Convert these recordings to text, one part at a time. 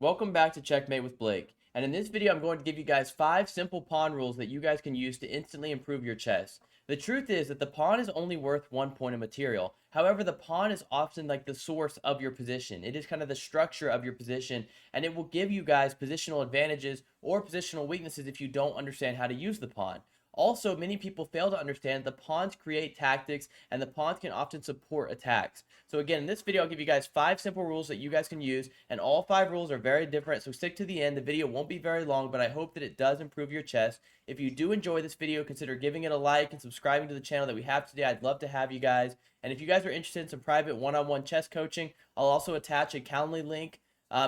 Welcome back to Checkmate with Blake. And in this video, I'm going to give you guys 5 simple pawn rules that you guys can use to instantly improve your chess. The truth is that the pawn is only worth 1 point of material. However, the pawn is often like the source of your position. It is kind of the structure of your position, and it will give you guys positional advantages or positional weaknesses if you don't understand how to use the pawn. Also, many people fail to understand the pawns create tactics and the pawns can often support attacks. So again, in this video, I'll give you guys 5 simple rules that you guys can use, and all 5 rules are very different, so stick to the end. The video won't be very long, but I hope that it does improve your chess. If you do enjoy this video, consider giving it a like and subscribing to the channel that we have today. I'd love to have you guys. And if you guys are interested in some private one-on-one chess coaching, I'll also attach a Calendly link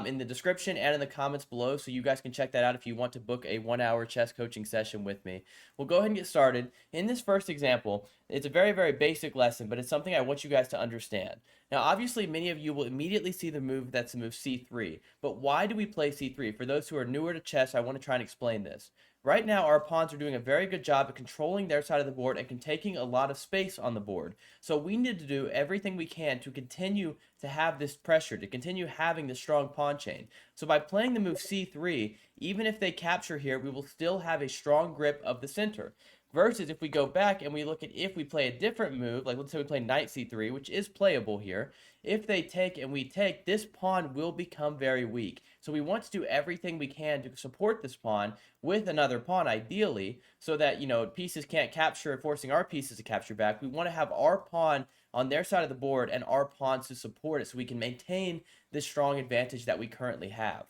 in the description and in the comments below, so you guys can check that out if you want to book a 1-hour chess coaching session with me. We'll go ahead and get started. In this first example, it's a very, very basic lesson, but it's something I want you guys to understand. Now, obviously, many of you will immediately see the move that's the move c3, but why do we play c3? For those who are newer to chess, I want to try and explain this. Right now, our pawns are doing a very good job of controlling their side of the board and taking a lot of space on the board. So we need to do everything we can to continue to have this pressure, to continue having this strong pawn chain. So by playing the move c3, even if they capture here, we will still have a strong grip of the center. Versus if we go back and we look at if we play a different move, like let's say we play knight c3, which is playable here. If they take and we take, this pawn will become very weak. So we want to do everything we can to support this pawn with another pawn, ideally, so that, pieces can't capture, forcing our pieces to capture back. We want to have our pawn on their side of the board and our pawns to support it so we can maintain this strong advantage that we currently have.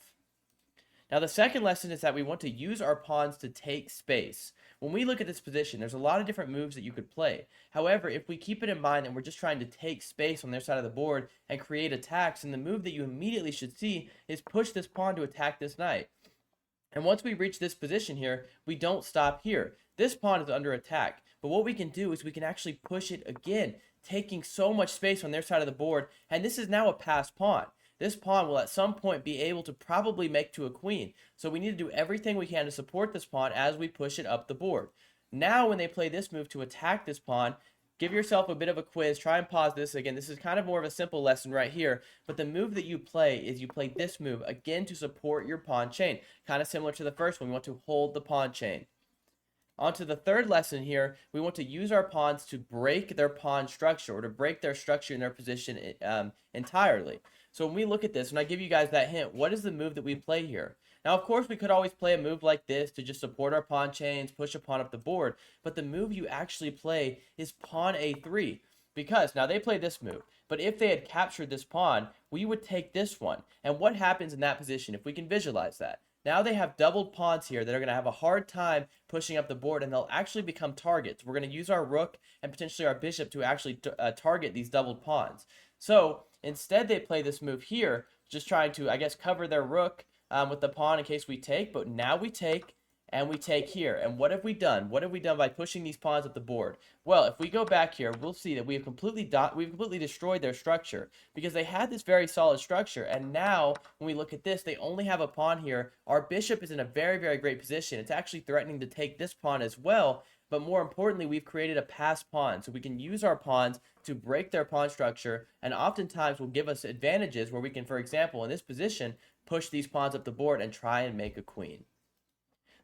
Now, the second lesson is that we want to use our pawns to take space. When we look at this position, there's a lot of different moves that you could play. However, if we keep it in mind and we're just trying to take space on their side of the board and create attacks, then the move that you immediately should see is push this pawn to attack this knight. And once we reach this position here, we don't stop here. This pawn is under attack. But what we can do is we can actually push it again, taking so much space on their side of the board. And this is now a passed pawn. This pawn will at some point be able to probably make to a queen. So we need to do everything we can to support this pawn as we push it up the board. Now when they play this move to attack this pawn, give yourself a bit of a quiz. Try and pause this. Again, this is kind of more of a simple lesson right here. But the move that you play is you play this move, again, to support your pawn chain. Kind of similar to the first one. We want to hold the pawn chain. On to the third lesson here, we want to use our pawns to break their pawn structure or to break their structure in their position entirely. So when we look at this, and I give you guys that hint, what is the move that we play here? Now, of course, we could always play a move like this to just support our pawn chains, push a pawn up the board, but the move you actually play is pawn a3. Because now they play this move, but if they had captured this pawn, we would take this one. And what happens in that position if we can visualize that? Now they have doubled pawns here that are going to have a hard time pushing up the board, and they'll actually become targets. We're going to use our rook and potentially our bishop to actually target these doubled pawns. So instead they play this move here, just trying to, I guess, cover their rook with the pawn in case we take. But now we take, and we take here. And what have we done? What have we done by pushing these pawns up the board? Well, if we go back here, we'll see that we've completely destroyed their structure because they had this very solid structure. And now when we look at this, they only have a pawn here. Our bishop is in a very, very great position. It's actually threatening to take this pawn as well. But more importantly, we've created a passed pawn. So we can use our pawns to break their pawn structure, and oftentimes will give us advantages where we can, for example, in this position, push these pawns up the board and try and make a queen.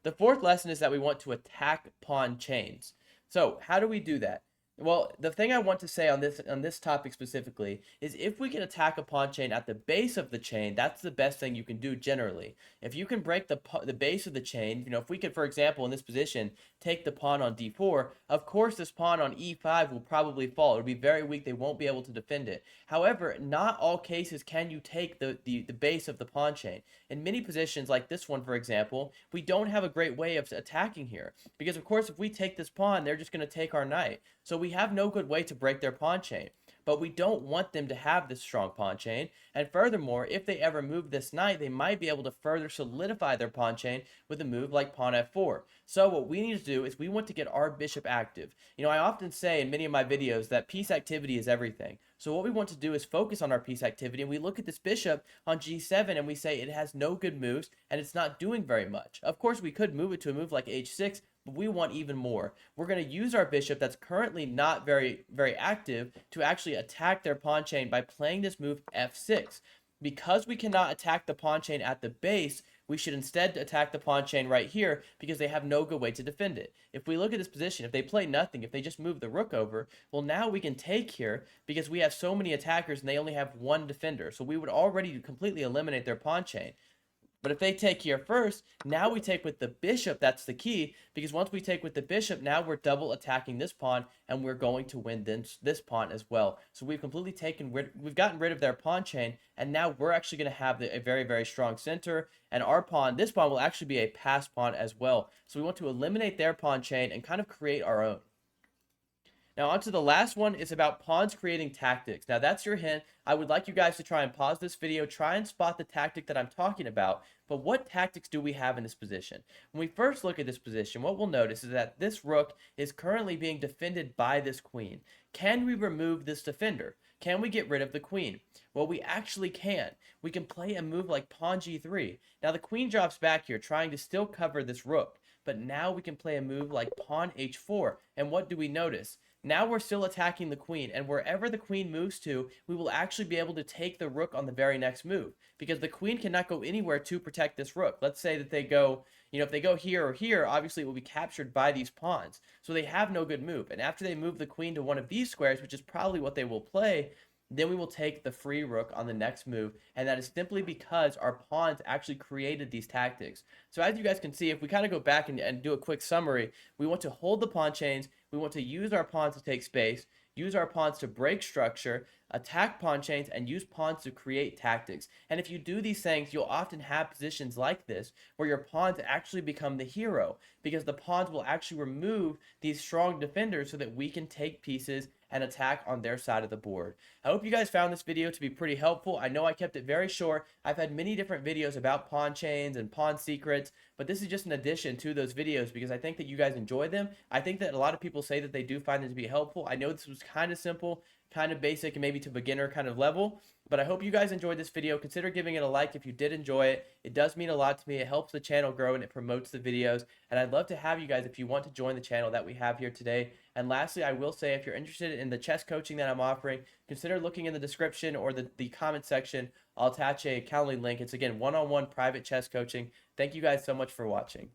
The fourth lesson is that we want to attack pawn chains. So how do we do that? Well, the thing I want to say on this topic specifically is if we can attack a pawn chain at the base of the chain, that's the best thing you can do generally. If you can break the base of the chain, if we could, for example, in this position, take the pawn on d4, of course this pawn on e5 will probably fall. It'll be very weak. They won't be able to defend it. However, not all cases can you take the base of the pawn chain. In many positions, like this one, for example, we don't have a great way of attacking here. Because, of course, if we take this pawn, they're just going to take our knight. So we have no good way to break their pawn chain. But we don't want them to have this strong pawn chain. And furthermore, if they ever move this knight, they might be able to further solidify their pawn chain with a move like pawn f4. So what we need to do is we want to get our bishop active. I often say in many of my videos that piece activity is everything. So what we want to do is focus on our piece activity, and we look at this bishop on g7 and we say it has no good moves and it's not doing very much. Of course, we could move it to a move like h6, but we want even more. We're going to use our bishop that's currently not very, very active to actually attack their pawn chain by playing this move f6. because we cannot attack the pawn chain at the base, we should instead attack the pawn chain right here because they have no good way to defend it. If we look at this position, if they play nothing, if they just move the rook over, well, now we can take here because we have so many attackers and they only have one defender. So we would already completely eliminate their pawn chain. But if they take here first, now we take with the bishop. That's the key, because once we take with the bishop, now we're double attacking this pawn, and we're going to win this pawn as well. So we've completely we've gotten rid of their pawn chain, and now we're actually going to have a very, very strong center. And our pawn, this pawn will actually be a pass pawn as well. So we want to eliminate their pawn chain and kind of create our own. Now, on to the last one. It's about pawns creating tactics. Now, that's your hint. I would like you guys to try and pause this video, try and spot the tactic that I'm talking about. But what tactics do we have in this position? When we first look at this position, what we'll notice is that this rook is currently being defended by this queen. Can we remove this defender? Can we get rid of the queen? Well, we actually can. We can play a move like pawn g3. Now, the queen drops back here, trying to still cover this rook. But now we can play a move like pawn h4. And what do we notice? Now we're still attacking the queen, and wherever the queen moves to, we will actually be able to take the rook on the very next move, because the queen cannot go anywhere to protect this rook. Let's say that they go, if they go here or here, obviously it will be captured by these pawns. So they have no good move. And after they move the queen to one of these squares, which is probably what they will play, then we will take the free rook on the next move, and that is simply because our pawns actually created these tactics. So as you guys can see, if we kind of go back and do a quick summary, we want to hold the pawn chains, we want to use our pawns to take space, use our pawns to break structure, attack pawn chains, and use pawns to create tactics. And if you do these things, you'll often have positions like this where your pawns actually become the hero, because the pawns will actually remove these strong defenders so that we can take pieces and attack on their side of the board. I hope you guys found this video to be pretty helpful. I know I kept it very short. I've had many different videos about pawn chains and pawn secrets, but this is just an addition to those videos because I think that you guys enjoy them. I think that a lot of people say that they do find them to be helpful. I know this was kind of simple, kind of basic, and maybe to beginner kind of level, but I hope you guys enjoyed this video. Consider giving it a like if you did enjoy it. It does mean a lot to me. It helps the channel grow and it promotes the videos. And I'd love to have you guys if you want to join the channel that we have here today. And lastly, I will say if you're interested in the chess coaching that I'm offering, consider looking in the description or the comment section. I'll attach a Calendly link. It's again one-on-one private chess coaching. Thank you guys so much for watching.